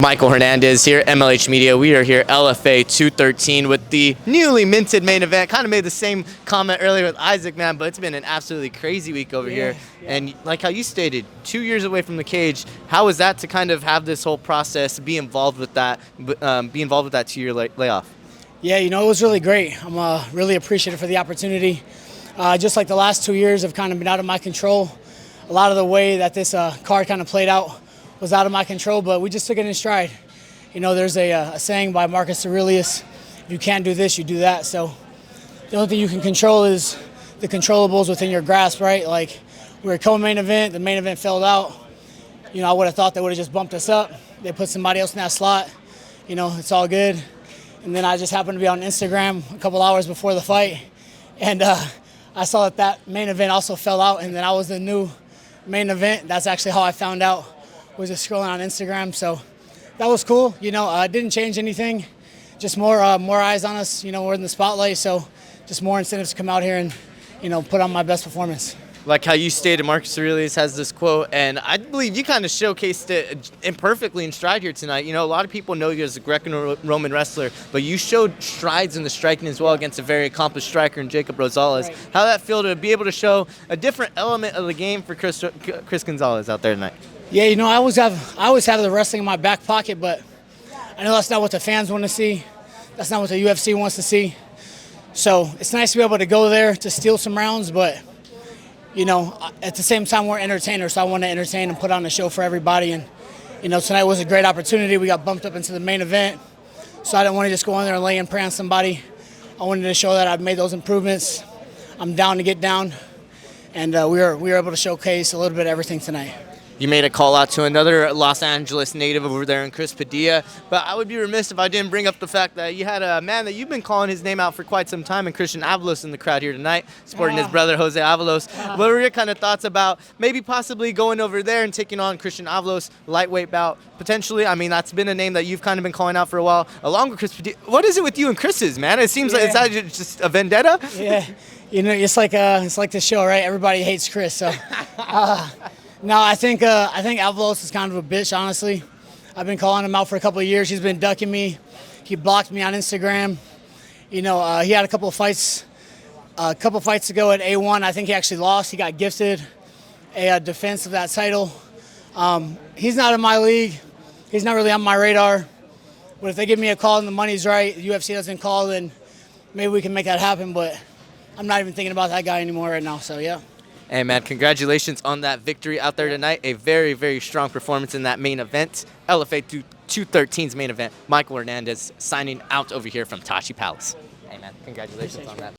Michael Hernandez here, MLH Media. We are here, LFA 213, with the newly minted main event. Kind of made the same comment earlier with Isaac, man, but it's been an absolutely crazy week over here. Yeah. And like how you stated, 2 years away from the cage. How was that to kind of have this whole process, be involved with that, 2-year layoff? Yeah, it was really great. I'm really appreciative for the opportunity. Just like the last 2 years have kind of been out of my control. A lot of the way that this card kind of played out was out of my control, but we just took it in stride. There's a saying by Marcus Aurelius, if you can't do this, you do that. So the only thing you can control is the controllables within your grasp, right? Like, we were co-main event, the main event fell out. I would have thought they would have just bumped us up. They put somebody else in that slot. It's all good. And then I just happened to be on Instagram a couple hours before the fight, and I saw that main event also fell out, and then I was the new main event. That's actually how I found out, was just scrolling on Instagram. So that was cool. It didn't change anything, just more eyes on us. We're in the spotlight, so just more incentives to come out here and put on my best performance. Like how you stated, Marcus Aurelius has this quote, and I believe you kind of showcased it imperfectly in stride here tonight. A lot of people know you as a Greco-Roman wrestler, but you showed strides in the striking as well against a very accomplished striker in Jacob Gonzalez. Right. How did that feel to be able to show a different element of the game for Chris Gonzalez out there tonight? Yeah, I always have the wrestling in my back pocket, but I know that's not what the fans want to see. That's not what the UFC wants to see. So it's nice to be able to go there to steal some rounds, but at the same time, we're entertainers, so I want to entertain and put on a show for everybody. And, tonight was a great opportunity. We got bumped up into the main event, so I didn't want to just go in there and lay and pray on somebody. I wanted to show that I've made those improvements. I'm down to get down, and we were able to showcase a little bit of everything tonight. You made a call out to another Los Angeles native over there in Chris Padilla, but I would be remiss if I didn't bring up the fact that you had a man that you've been calling his name out for quite some time, and Christian Avalos in the crowd here tonight, supporting his brother Jose Avalos. What were your kind of thoughts about maybe possibly going over there and taking on Christian Avalos, lightweight bout, potentially? I mean, that's been a name that you've kind of been calling out for a while, along with Chris Padilla. What is it with you and Chris's, man? It seems like it's that just a vendetta? Yeah, it's like the show, right? Everybody hates Chris, so... No, I think Avalos is kind of a bitch, honestly. I've been calling him out for a couple of years. He's been ducking me. He blocked me on Instagram. He had a couple of fights ago at A1. I think he actually lost. He got gifted a defense of that title. He's not in my league. He's not really on my radar. But if they give me a call and the money's right, the UFC doesn't call, then maybe we can make that happen. But I'm not even thinking about that guy anymore right now, so yeah. Hey, man, congratulations on that victory out there tonight. A very, very strong performance in that main event. LFA 213's main event. Michael Hernandez signing out over here from Tachi Palace. Hey, man, congratulations on that.